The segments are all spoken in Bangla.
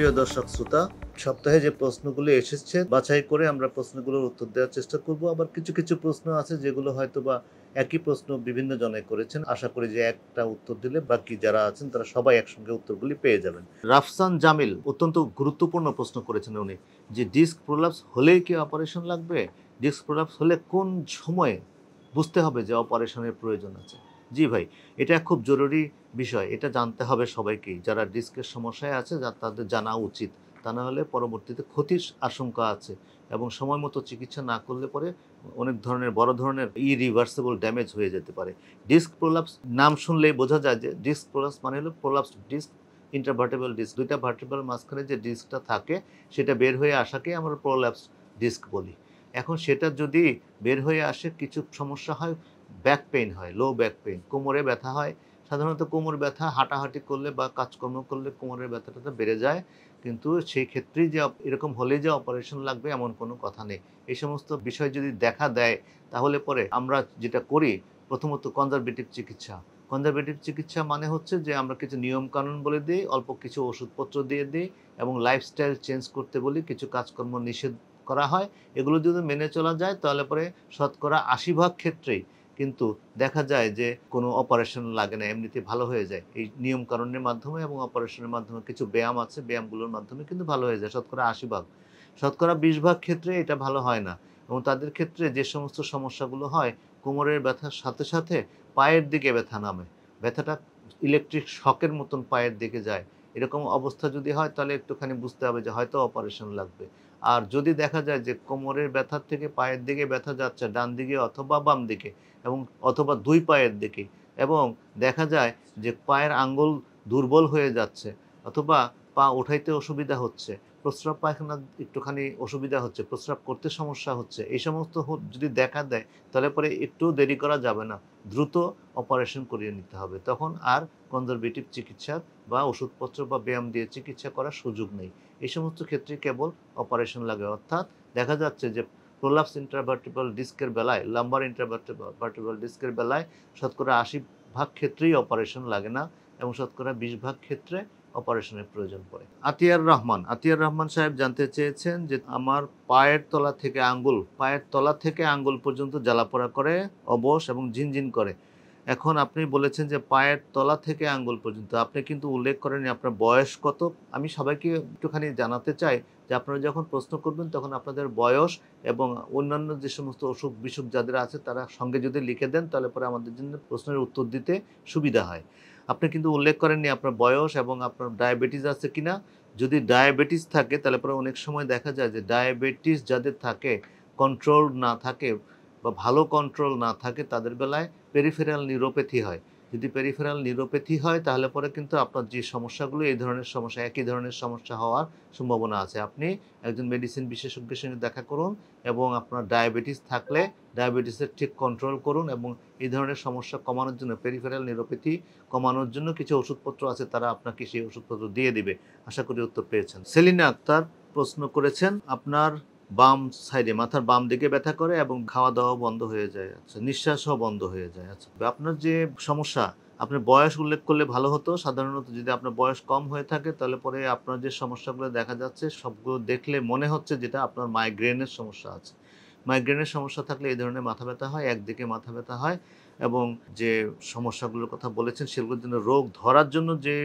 প্রিয় দর্শক শ্রোতা, সপ্তাহে যে প্রশ্নগুলো এসেছে বাছাই করে আমরা প্রশ্নগুলোর উত্তর দেওয়ার চেষ্টা করব। আবার কিছু কিছু প্রশ্ন আছে যেগুলো হয়তো বা একই প্রশ্ন বিভিন্ন জনে করেছেন। আশা করি যে একটা উত্তর দিলে বাকি যারা আছেন তারা সবাই একসঙ্গে উত্তরগুলি পেয়ে যাবেন। রাফসান জামিল অত্যন্ত গুরুত্বপূর্ণ প্রশ্ন করেছেন উনি, যে ডিস্ক প্রোলাপস হলেই কি অপারেশন লাগবে? ডিস্ক প্রোলাপস হলে কোন সময়ে বুঝতে হবে যে অপারেশনের প্রয়োজন আছে? জি ভাই, এটা খুব জরুরি বিষয়। এটা জানতে হবে সবাইকেই। যারা ডিস্কের সমস্যায় আছে তাদের জানা উচিত। তা না হলে পরবর্তীতে ক্ষতির আশঙ্কা আছে এবং সময় মতো চিকিৎসা না করলে পরে অনেক ধরনের বড় ধরনের ইরিভার্সিবল ড্যামেজ হয়ে যেতে পারে। ডিস্ক প্রোলাপস নাম শুনলেই বোঝা যায় যে ডিস্ক প্রোলাপস মানে হলো প্রোলাপসড ডিস্ক, ইন্টারভার্টেবল ডিস্ক। দুইটা ভার্টেব্রাল মাঝখানে যে ডিস্কটা থাকে সেটা বের হয়ে আসাকেই আমরা প্রোলাপস ডিস্ক বলি। এখন সেটা যদি বের হয়ে আসে কিছু সমস্যা হয়, ব্যাক পেইন হয়, লো ব্যাক পেইন, কোমরে ব্যথা হয়। সাধারণত কোমর ব্যথা হাঁটাহাঁটি করলে বা কাজকর্ম করলে কোমরের ব্যথাটা বেড়ে যায়, কিন্তু সেই ক্ষেত্রেই যে এরকম হলেই যে অপারেশন লাগবে এমন কোনো কথা নেই। এই সমস্ত বিষয় যদি দেখা দেয় তাহলে পরে আমরা যেটা করি প্রথমত কনজারভেটিভ চিকিৎসা। কনজারভেটিভ চিকিৎসা মানে হচ্ছে যে আমরা কিছু নিয়মকানুন বলে দিই, অল্প কিছু ওষুধপত্র দিয়ে দিই এবং লাইফস্টাইল চেঞ্জ করতে বলি, কিছু কাজকর্ম নিষেধ করা হয়। এগুলো যদি মেনে চলা যায় তাহলে পরে শতকরা ৮০% ক্ষেত্রেই কিন্তু দেখা যায় যে কোনো অপারেশন লাগে না, এমনিতে ভালো হয়ে যায় এই নিয়মকানুনের মাধ্যমে এবং অপারেশনের মাধ্যমে। কিছু ব্যায়াম আছে, ব্যায়ামগুলোর মাধ্যমে কিন্তু ভালো হয়ে যায় শতকরা ৮০%। শতকরা ২০% ক্ষেত্রে এটা ভালো হয় না এবং তাদের ক্ষেত্রে যে সমস্ত সমস্যাগুলো হয়, কোমরের ব্যথার সাথে সাথে পায়ের দিকে ব্যথা নামে, ব্যথাটা ইলেকট্রিক শকের মতন পায়ের দিকে যায়। এরকম অবস্থা যদি হয় তাহলে একটুখানি বুঝতে হবে যে হয়তো অপারেশন লাগবে। আর যদি দেখা যায় যে কোমরের ব্যথার থেকে পায়ের দিকে ব্যথা যাচ্ছে ডান দিকে অথবা বাম দিকে এবং অথবা দুই পায়ের দিকে, এবং দেখা যায় যে পায়ের আঙ্গুল দুর্বল হয়ে যাচ্ছে অথবা পা উঠাইতে অসুবিধা হচ্ছে, প্রস্রাব পায়খানা একটুখানি অসুবিধা হচ্ছে, প্রস্রাব করতে সমস্যা হচ্ছে, এই সমস্ত যদি দেখা দেয় তাহলে পরে একটু দেরি করা যাবে না, দ্রুত অপারেশন করিয়ে নিতে হবে। তখন আর কনজারভেটিভ চিকিৎসা বা ওষুধপত্র বা ব্যায়াম দিয়ে চিকিৎসা করার সুযোগ নেই। এই সমস্ত ক্ষেত্রে কেবল অপারেশন লাগে। অর্থাৎ দেখা যাচ্ছে যে প্রোলাপস ইন্টারভার্টিবল ডিস্কের বেলায়, লাম্বার ইন্টারভার্টিবল ডিস্কের বেলায় শতকরা ৮০% ক্ষেত্রেই অপারেশন লাগে না এবং শতকরা ২০% ক্ষেত্রে অপারেশনের প্রয়োজন পড়ে। আতিয়ার রহমান সাহেব জানতে চেয়েছেন যে আমার পায়ের তলা থেকে আঙ্গুল পর্যন্ত জ্বালাপোড়া করে, অবশ এবং ঝিনঝিন করে। এখন আপনি বলেছেন যে পায়ের তলা থেকে আঙ্গুল পর্যন্ত, আপনি কিন্তু উল্লেখ করেননি আপনার বয়স কত। আমি সবাইকে একটুখানি জানাতে চাই যে আপনারা যখন প্রশ্ন করবেন তখন আপনাদের বয়স এবং অন্যান্য যে সমস্ত অসুখ বিসুখ যাদের আছে তারা সঙ্গে যদি লিখে দেন তাহলে পরে আমাদের জন্য প্রশ্নের উত্তর দিতে সুবিধা হয়। আপনি কিন্তু উল্লেখ করেননি আপনার বয়স এবং আপনার ডায়াবেটিস আছে কিনা। যদি ডায়াবেটিস থাকে তাহলে পরে অনেক সময় দেখা যায় যে ডায়াবেটিস যাদের থাকে, কন্ট্রোল না থাকে বা ভালো কন্ট্রোল না থাকে তাদের বেলায় পেরিফেরাল নিউরোপ্যাথি হয়। যদি পেরিফেরাল নিউরোপ্যাথি হয় তাহলে পরে কিন্তু আপনার যে সমস্যাগুলো এই ধরনের সমস্যা, একই ধরনের সমস্যা হওয়ার সম্ভাবনা আছে। আপনি একজন মেডিসিন বিশেষজ্ঞের সঙ্গে দেখা করুন এবং আপনার ডায়াবেটিস থাকলে ডায়াবেটিসের ঠিক কন্ট্রোল করুন এবং এই ধরনের সমস্যা কমানোর জন্য, পেরিফেরাল নিউরোপ্যাথি কমানোর জন্য কিছু ওষুধপত্র আছে, তারা আপনাকে সেই ওষুধপত্র দিয়ে দিবে। আশা করি উত্তর পেয়েছেন। সেলিনা আক্তার প্রশ্ন করেছেন আপনার বাম সাইডে মাথার বাম দিকে ব্যথা করে এবং খাওয়া দাওয়া বন্ধ হয়ে যায়, আচ্ছা নিঃশ্বাসও বন্ধ হয়ে যায়। আচ্ছা, আপনার যে সমস্যা, আপনার বয়স উল্লেখ করলে ভালো হতো। সাধারণত যদি আপনার বয়স কম হয়ে থাকে তাহলে পরে আপনার যে সমস্যাগুলো দেখা যাচ্ছে সবগুলো দেখলে মনে হচ্ছে যেটা আপনার মাইগ্রেনের সমস্যা আছে। মাইগ্রেনের সমস্যা থাকলে এই ধরনের মাথা ব্যথা হয়, একদিকে মাথা ব্যথা হয় এবং যে সমস্যাগুলোর কথা বলেছেন সেগুলোর জন্য রোগ ধরার জন্য যে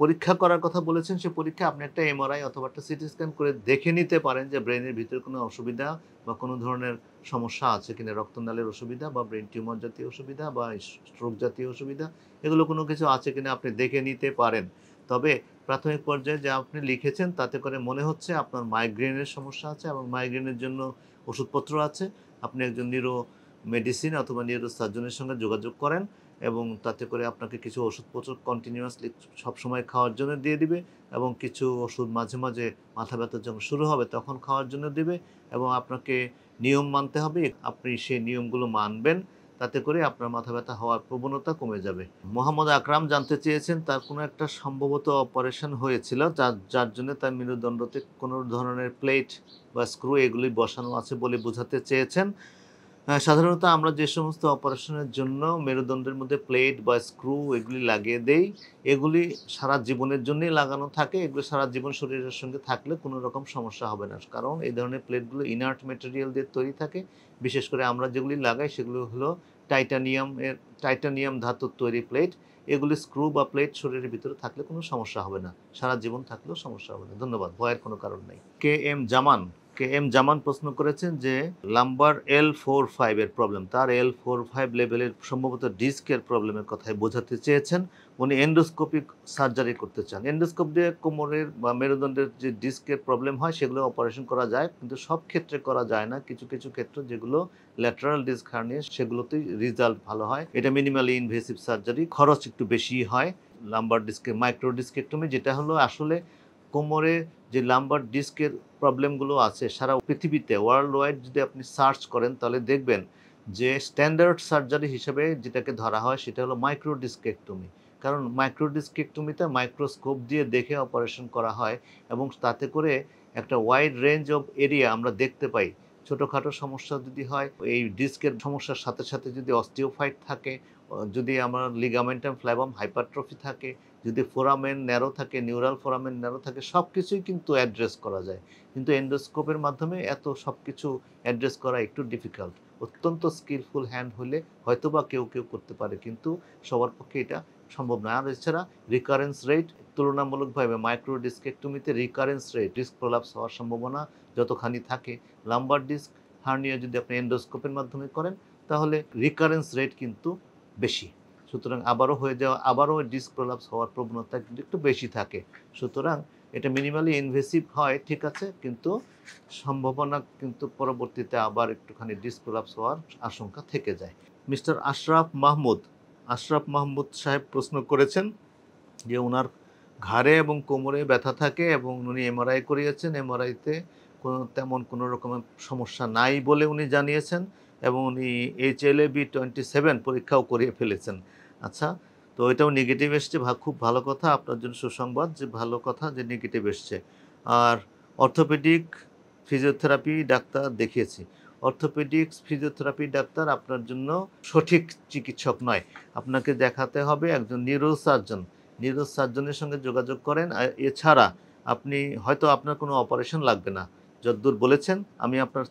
পরীক্ষা করার কথা বলেছেন সে পরীক্ষা আপনি একটা এমআরআই অথবা একটা সিটি স্ক্যান করে দেখে নিতে পারেন যে ব্রেনের ভিতরে কোনো অসুবিধা বা কোনো ধরনের সমস্যা আছে কিনা, রক্তনালীর অসুবিধা বা ব্রেন টিউমার জাতীয় অসুবিধা বা স্ট্রোক জাতীয় অসুবিধা, এগুলো কোনো কিছু আছে কিনা আপনি দেখে নিতে পারেন। তবে প্রাথমিক পর্যায়ে যা আপনি লিখেছেন তাতে করে মনে হচ্ছে আপনার মাইগ্রেনের সমস্যা আছে এবং মাইগ্রেনের জন্য ওষুধপত্র আছে। আপনি একজন মেডিসিন অথবা নিউরো সার্জনের সঙ্গে যোগাযোগ করেন এবং তাতে করে আপনাকে কিছু ওষুধপত্র কন্টিনিউয়াসলি সবসময় খাওয়ার জন্য দিয়ে দিবে এবং কিছু ওষুধ মাঝে মাঝে মাথা ব্যথা যখন শুরু হবে তখন খাওয়ার জন্য দিবে এবং আপনাকে নিয়ম মানতে হবে। আপনি সেই নিয়মগুলো মানবেন, তাতে করে আপনার মাথা ব্যথা হওয়ার প্রবণতা কমে যাবে। মোহাম্মদ আকরাম জানতে চেয়েছেন তার কোনো একটা সম্ভবত অপারেশন হয়েছিল যার জন্য তার মেরুদণ্ডতে কোনো ধরনের প্লেট বা স্ক্রু এগুলি বসানো আছে বলে বোঝাতে চেয়েছেন। হ্যাঁ, সাধারণত আমরা যে সমস্ত অপারেশনের জন্য মেরুদণ্ডের মধ্যে প্লেট বা স্ক্রু এগুলি লাগিয়ে দেই, এগুলি সারা জীবনের জন্যই লাগানো থাকে। এগুলো সারা জীবন শরীরের সঙ্গে থাকলে কোনো রকম সমস্যা হবে না। কারণ এই ধরনের প্লেটগুলো ইনার্ট ম্যাটেরিয়াল দিয়ে তৈরি থাকে। বিশেষ করে আমরা যেগুলি লাগাই সেগুলো হলো টাইটানিয়াম ধাতুর তৈরি প্লেট। এগুলি স্ক্রু বা প্লেট শরীরের ভিতরে থাকলে কোনো সমস্যা হবে না। সারা জীবন থাকলেও সমস্যা হবে না। ধন্যবাদ। ভয়ের কোনো কারণ নেই। কে এম জামান প্রশ্ন করেছেন যে লাম্বার L45 এর প্রবলেম, তার L45 লেভেলের সম্ভবত ডিস্কের প্রবলেমের কথাই বোঝাতে চেয়েছেন। উনি এন্ডোস্কোপিক সার্জারি করতে চান। এন্ডোস্কোপ দিয়ে কোমরের বা মেরুদণ্ডের যে ডিস্কের প্রবলেম হয় সেগুলো অপারেশন করা যায়, কিন্তু সব ক্ষেত্রে করা যায় না। কিছু কিছু ক্ষেত্রে যেগুলো ল্যাটারাল ডিস্ক হার্নিয়া সেগুলোতেই রেজাল্ট ভালো হয়। এটা মিনিমালি ইনভেসিভ সার্জারি, খরচ একটু বেশি হয়। লাম্বার ডিস্কের মাইক্রো ডিস্কেক্টমি যেটা হলো আসলে কোমরে যে লাম্বার ডিস্কের প্রবলেমগুলো আছে সারা পৃথিবীতে ওয়ার্ল্ড ওয়াইড যদি আপনি সার্চ করেন তাহলে দেখবেন যে স্ট্যান্ডার্ড সার্জারি হিসেবে যেটাকে ধরা হয় সেটা হলো মাইক্রো ডিস্কেক্টমি। কারণ মাইক্রো ডিস্কেক্টমিতে মাইক্রোস্কোপ দিয়ে দেখে অপারেশন করা হয় এবং তাতে করে একটা ওয়াইড রেঞ্জ অফ এরিয়া আমরা দেখতে পাই। ছোটোখাটো সমস্যা যদি হয়, এই ডিস্কের সমস্যার সাথে সাথে যদি অস্টিওফাইট থাকে, যদি আমার লিগামেন্টাম ফ্ল্যাবাম হাইপারট্রফি থাকে, যদি ফোরামেন ন্যারো থাকে, নিউরাল ফোরামেন ন্যারো থাকে, সব কিছুই কিন্তু অ্যাড্রেস করা যায়। কিন্তু এন্ডোস্কোপের মাধ্যমে এত সব কিছু অ্যাড্রেস করা একটু ডিফিকাল্ট। অত্যন্ত স্কিলফুল হ্যান্ড হলে হয়তোবা কেউ কেউ করতে পারে, কিন্তু সবার পক্ষে এটা সম্ভব নয়। আর এছাড়া রিকারেন্স রেট তুলনামূলকভাবে মাইক্রো ডিস্কেক্টমিতে রিকারেন্স রেট, ডিস্ক প্রলাপস হওয়ার সম্ভাবনা যতখানি থাকে, লাম্বার ডিস্ক হার্নিয়া যদি আপনি এন্ডোস্কোপের মাধ্যমে করেন তাহলে রিকারেন্স রেট কিন্তু বেশি। সুতরাং আবারও ডিস্ক প্রলাপস হওয়ার প্রবণতা কিন্তু একটু বেশি থাকে। সুতরাং এটা মিনিমালি ইনভেসিভ হয়, ঠিক আছে, কিন্তু সম্ভাবনা কিন্তু পরবর্তীতে আবার একটুখানি ডিস্ক প্রলাপস হওয়ার আশঙ্কা থেকে যায়। মিস্টার আশরাফ মাহমুদ সাহেব প্রশ্ন করেছেন যে ওনার ঘাড়ে এবং কোমরে ব্যথা থাকে এবং উনি এমআরআই করিয়েছেন। এমআরআইতে তেমন কোনো রকমের সমস্যা নাই বলে উনি জানিয়েছেন এবং উনি HLA-B27 পরীক্ষাও করিয়ে ফেলেছেন। আচ্ছা, তো এটাও নেগেটিভ এসছে, খুব ভালো কথা, আপনার জন্য সুসংবাদ যে ভালো কথা যে নেগেটিভ এসছে। আর অর্থোপেডিক ফিজিওথেরাপি ডাক্তার দেখিয়েছি। অর্থোপেডিক্স ফিজিওথেরাপি ডাক্তার আপনার জন্য সঠিক চিকিৎসক নয়। আপনাকে দেখাতে হবে একজন নিউরোসার্জনের সঙ্গে যোগাযোগ করেন। আর এছাড়া আপনি হয়তো আপনার কোনো অপারেশন লাগবে না। যতদূর বলেছেন আমি আপনার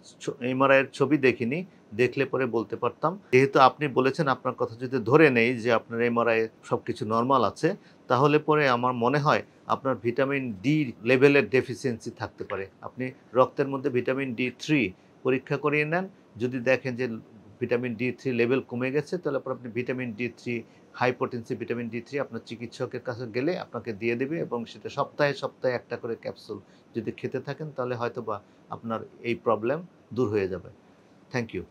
এমআরআইয়ের ছবি দেখিনি, দেখলে পরে বলতে পারতাম। যেহেতু আপনি বলেছেন, আপনার কথা যদি ধরে নেই যে আপনার এমআরআই সব কিছু নর্মাল আছে, তাহলে পরে আমার মনে হয় আপনার ভিটামিন ডি লেভেলের ডেফিসিয়েন্সি থাকতে পারে। আপনি রক্তের মধ্যে ভিটামিন D3 পরীক্ষা করিয়ে নেন। যদি দেখেন যে ভিটামিন D3 লেভেল কমে গেছে, তাহলে পর আপনি vitamin D3, high potency vitamin D3 আপনার চিকিৎসকের কাছে গেলে আপনাকে দিয়ে দেবে এবং সেটা সপ্তাহে সপ্তাহে একটা করে ক্যাপসুল যদি খেতে থাকেন তাহলে হয়তোবা আপনার এই প্রবলেম দূর হয়ে যাবে। Thank you.